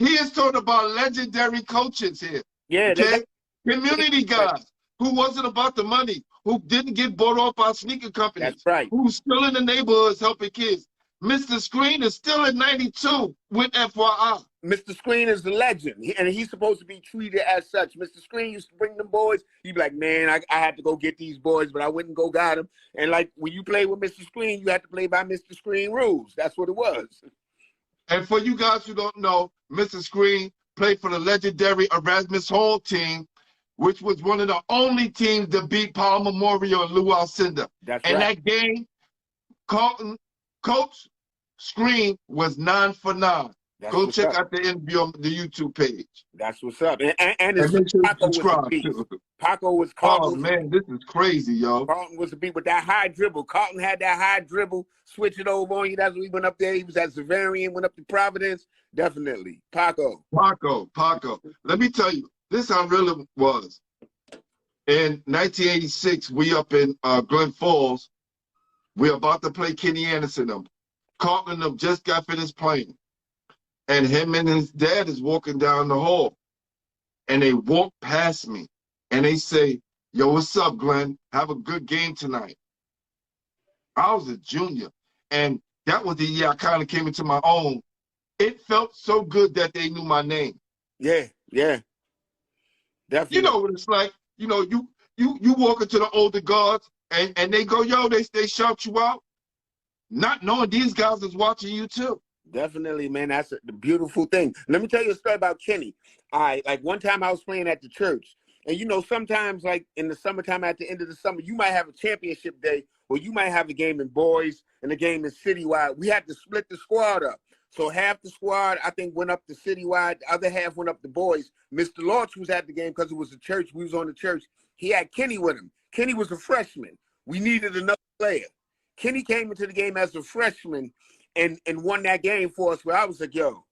He is talking about legendary coaches here. Yeah, okay? Community guys who wasn't about the money, who didn't get bought off by sneaker companies. That's right. Who's still in the neighborhoods helping kids. Mr. Screen is still at 92 with FYI. Mr. Screen is the legend, and he's supposed to be treated as such. Mr. Screen used to bring them boys. He'd be like, man, I had to go get these boys, but I wouldn't go got them. And like when you play with Mr. Screen, you had to play by Mr. Screen rules. That's what it was. And for you guys who don't know, Mr. Screen played for the legendary Erasmus Hall team, which was one of the only teams to beat Paul Memorial and Lou Alcindor. That's and right. That game, Carlton, Coach Screen was 9 for 9. Go check out the interview on the YouTube page. That's what's up. And his Paco was a beast. Paco was Carlton. Oh, man, this is crazy, yo. Carlton was a beat with that high dribble. Carlton had that high dribble, switch it over on you. That's when he went up there. He was at Zavarian, went up to Providence. Definitely. Paco. Let me tell you, this how real it was. In 1986, we up in Glen Falls. We're about to play Kenny Anderson. Them. Carlton them just got finished playing. And him and his dad is walking down the hall. And they walk past me. And they say, yo, what's up, Glenn? Have a good game tonight. I was a junior. And that was the year I kind of came into my own. It felt so good that they knew my name. Yeah. Definitely. You know what it's like. You know, you walk into the older guards and they go, yo, they shout you out. Not knowing these guys is watching you too. Definitely, man. That's the beautiful thing. Let me tell you a story about Kenny. Like one time I was playing at the church. And, you know, sometimes, like, in the summertime, at the end of the summer, you might have a championship day, or you might have a game in boys and a game in citywide. We had to split the squad up. So half the squad, I think, went up to citywide. The other half went up to boys. Mr. Lorch was at the game because it was a church. We was on the church. He had Kenny with him. Kenny was a freshman. We needed another player. Kenny came into the game as a freshman and won that game for us, where I was like, yo,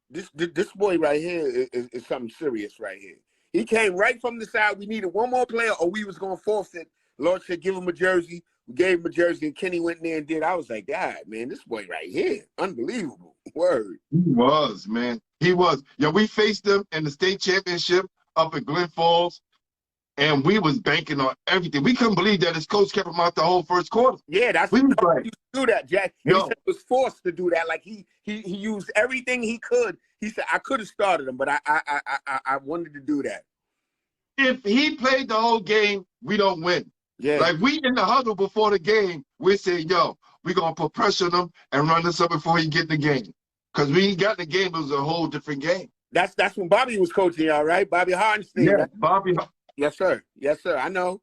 this boy right here is something serious right here. He came right from the side. We needed one more player or we was going to forfeit. Lord said, give him a jersey. We gave him a jersey, and Kenny went in there and did. I was like, God, man, this boy right here, unbelievable. Word. He was, man. He was. Yo, we faced him in the state championship up at Glen Falls, and we was banking on everything. We couldn't believe that his coach kept him out the whole first quarter. Yeah, that's we what was like, he do that, Jack. He said he was forced to do that. Like he used everything he could. He said, I could have started him, but I wanted to do that. If he played the whole game, we don't win. Yeah. Like, we in the huddle before the game, we say, yo, we're going to put pressure on him and run this up before he get the game. Because when he got the game, it was a whole different game. That's when Bobby was coaching y'all, right? Bobby Hardenstein. Yeah, Bobby. Yes, sir. Yes, sir. I know.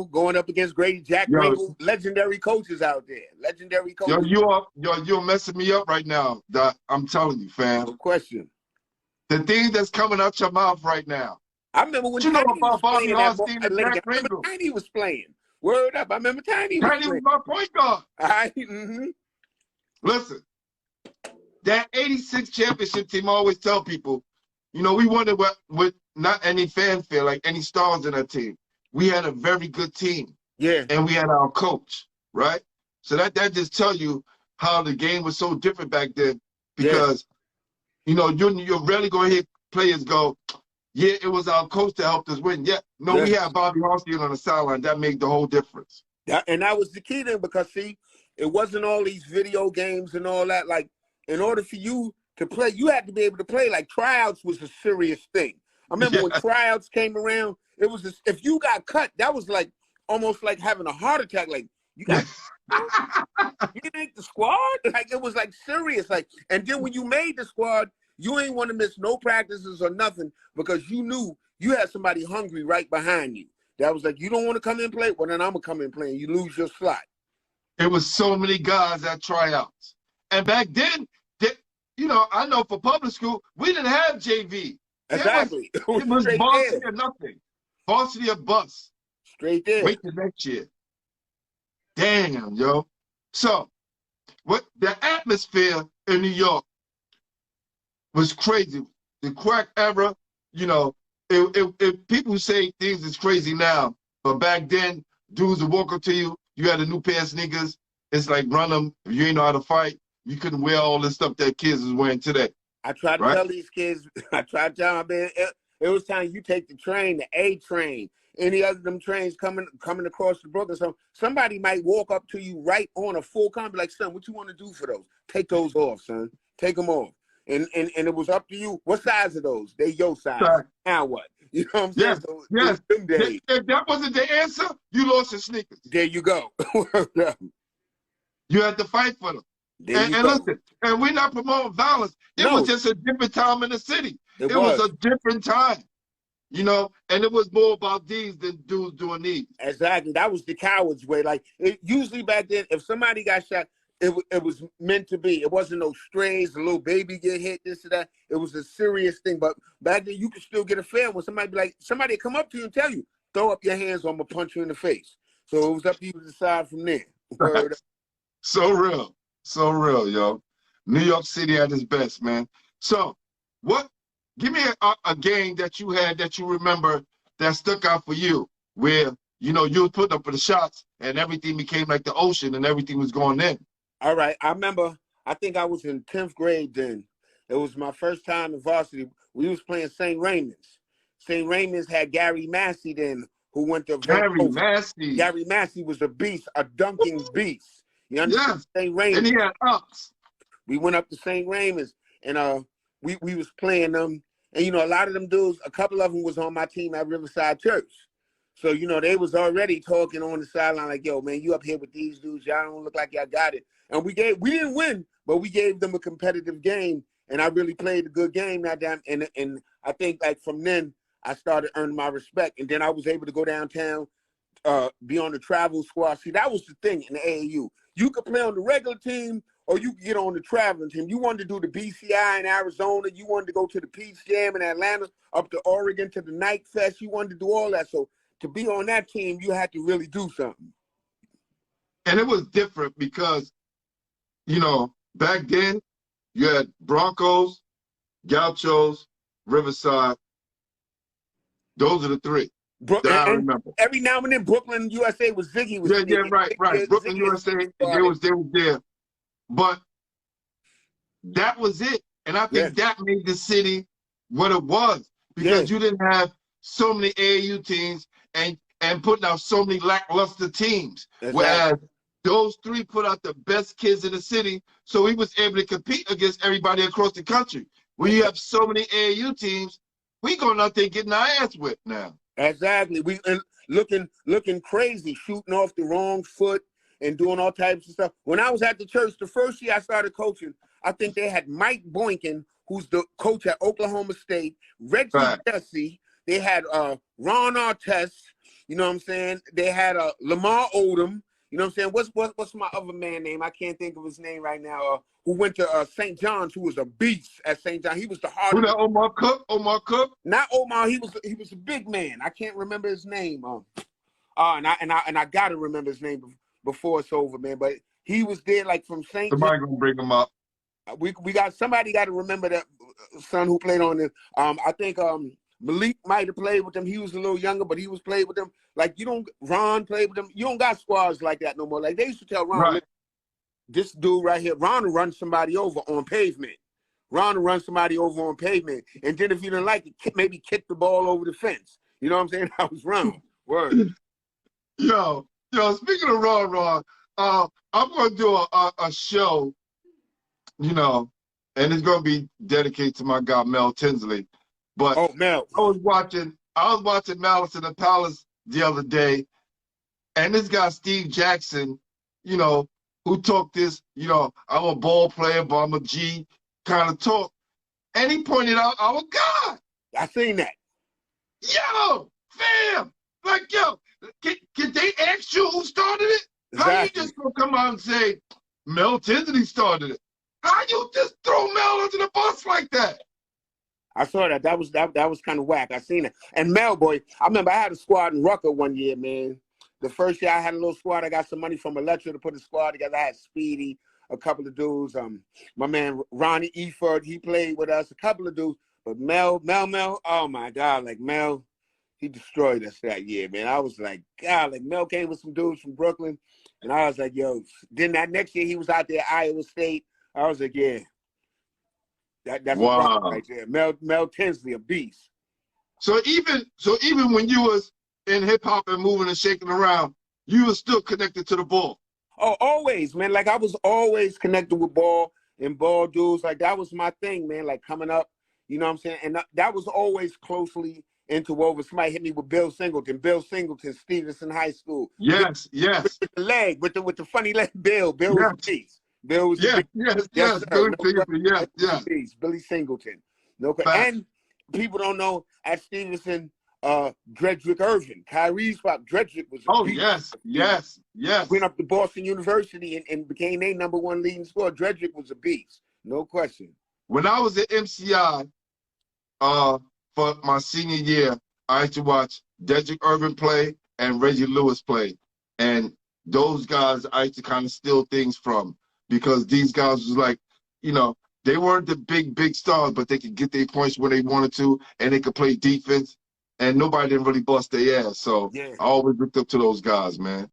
Going up against Grady Jack, legendary coaches out there. Legendary coaches. You're messing me up right now, Doc. I'm telling you, fam. No question. The thing that's coming out your mouth right now. I remember when Tiny was playing. Word up. I remember Tiny was playing. My point guard. Listen, that 86 championship team, I always tell people, you know, we won it with not any fanfare, like any stars in our team. We had a very good team. Yeah. And we had our coach, right? So that just tell you how the game was so different back then, because, you know, you're rarely going to hear players go, yeah, it was our coach that helped us win. Yeah, no, we had Bobby Hardenstein on the sideline. That made the whole difference. And that was the key then, because, see, it wasn't all these video games and all that. Like, in order for you to play, you had to be able to play. Like, tryouts was a serious thing. I remember when tryouts came around, it was this, if you got cut, that was like almost like having a heart attack. Like, you got you didn't make the squad? Like, it was like serious. Like, and then when you made the squad, you ain't want to miss no practices or nothing, because you knew you had somebody hungry right behind you. That was like, you don't want to come in and play? Well, then I'm going to come in and play, and you lose your slot. It was so many guys at tryouts. And back then, you know, I know for public school, we didn't have JV. Exactly. It was varsity or nothing. Varsity or bust. Straight there. Wait till next year. Damn, yo. So, what the atmosphere in New York was crazy. The crack era, you know, if people say things is crazy now, but back then, dudes would walk up to you, you had a new pair of sneakers, it's like, run them. If you ain't know how to fight, you couldn't wear all this stuff that kids is wearing today. I try to right? tell these kids, I try to tell them, man, it was time you take the train, the A train, any other them trains coming across the Brooklyn. So somebody might walk up to you right on a full con, be like, son, what you want to do for those? Take those off, son. Take them off. And it was up to you. What size are those? They your size. Right. Now what? You know what I'm saying? Yes, So yes. them days. If that wasn't the answer, you lost your sneakers. There you go. You had to fight for them. There you And go. listen, and we're not promoting violence. It was just a different time in the city. It was a different time, you know, and it was more about these than dudes doing these. Exactly. That was the coward's way. Like, usually back then, if somebody got shot, it was meant to be. It wasn't no strays, a little baby get hit, this or that. It was a serious thing. But back then, you could still get a fair when somebody be like, somebody come up to you and tell you, throw up your hands or I'm going to punch you in the face. So it was up to you to decide from there. Right. So real. So real, yo. New York City at its best, man. So give me a game that you had that you remember that stuck out for you where, you know, you were putting up for the shots and everything became like the ocean and everything was going in. All right. I remember, I think I was in 10th grade then. It was my first time in varsity. We was playing St. Raymond's. St. Raymond's had Gary Massey then, who went to Gary Massey. Gary Massey was a beast, a dunking beast. You understand? Yes. St. Raymond's. And he had ups. We went up to St. Raymond's and we was playing them. And, you know, a lot of them dudes, a couple of them was on my team at Riverside Church. So, you know, they was already talking on the sideline like, yo, man, you up here with these dudes. Y'all don't look like y'all got it. And we didn't win, but we gave them a competitive game. And I really played a good game that time. And I think, like, from then, I started earning my respect. And then I was able to go downtown, be on the travel squad. See, that was the thing in the AAU. You could play on the regular team or you could get on the traveling team. You wanted to do the BCI in Arizona. You wanted to go to the Peach Jam in Atlanta, up to Oregon to the Night Fest. You wanted to do all that. So to be on that team, you had to really do something. And it was different because, you know, back then you had Broncos, Gauchos, Riverside. Those are the three that I remember. Every now and then, Brooklyn, USA was Ziggy. Right. Brooklyn, USA, they was there. But that was it. And I think that made the city what it was because you didn't have so many AAU teams and putting out so many lackluster teams. Exactly. Whereas those three put out the best kids in the city, so he was able to compete against everybody across the country. When you have so many AAU teams, we going out there getting our ass whipped now. Exactly. We looking crazy, shooting off the wrong foot and doing all types of stuff. When I was at the church, the first year I started coaching, I think they had Mike Boykin, who's the coach at Oklahoma State, Reggie Jesse. They had Ron Artest. You know what I'm saying? They had Lamar Odom. You know what I'm saying? What's my other man name? I can't think of his name right now. Who went to St. John's, who was a beast at St. John. He was the hardest. Who that, Omar Cook? Omar Cook? Not Omar. He was a big man. I can't remember his name. And I gotta remember his name before it's over, man. But he was there like from St. Somebody gonna bring him up. Somebody got to remember that son who played on it. I think Malik might have played with them. He was a little younger, but he was played with them. Like Ron played with them. You don't got squads like that no more. Like they used to tell Ron, this dude right here, Ron will run somebody over on pavement. Ron will run somebody over on pavement. And then if you didn't like it, maybe kick the ball over the fence. You know what I'm saying? That was Ron. Word. Yo, speaking of Ron, I'm going to do a show, you know, and it's going to be dedicated to my guy, Mel Tinsley. But Mel. I was watching Malice in the Palace the other day, and this guy, Steve Jackson, you know, who talked this, you know, I'm a ball player, but I'm a G kind of talk. And he pointed out our God. I seen that. Yo, fam, like, yo, can they ask you who started it? Exactly. How you just gonna come out and say, Mel Tinsley started it? How you just throw Mel under the bus like that? I saw that. That was kind of whack. I seen it. And Mel, boy, I remember I had a squad in Rucker one year, man. The first year I had a little squad. I got some money from Electra to put a squad together. I had Speedy, a couple of dudes. My man Ronnie Eford, he played with us. A couple of dudes. But Mel, oh my God, like Mel, he destroyed us that year, man. I was like, God, like Mel came with some dudes from Brooklyn, and I was like, yo. Then that next year he was out there at Iowa State. I was like, yeah. That's a problem Wow. right there. Mel Tinsley, a beast. So even when you was in hip hop and moving and shaking around, you were still connected to the ball. Oh, always, man. Like I was always connected with ball and ball dudes. Like that was my thing, man. Like coming up, you know what I'm saying? And that was always closely interwoven. Somebody hit me with Bill Singleton, Stevenson High School. Yes, yes, With the leg, with the funny leg. Bill was a yes, beast. Bill was a yes, beast. yes, Yes, yes. sir. Billy No Singleton, yes, question. yes. Beast. Billy Singleton. No question. Facts. And people don't know at Stevenson, Dredrick Irvin, Kyrie's pop. Dredrick was a Oh, beast. yes, yes, Went yes. up to Boston University and became their #1 leading scorer. Dredrick was a beast. No question. When I was at MCI, for my senior year, I used to watch Dedrick Irvin play and Reggie Lewis play. And those guys I used to kind of steal things from, because these guys was like, you know, they weren't the big stars, but they could get their points when they wanted to, and they could play defense, and nobody didn't really bust their ass. So Yeah. I always looked up to those guys, man.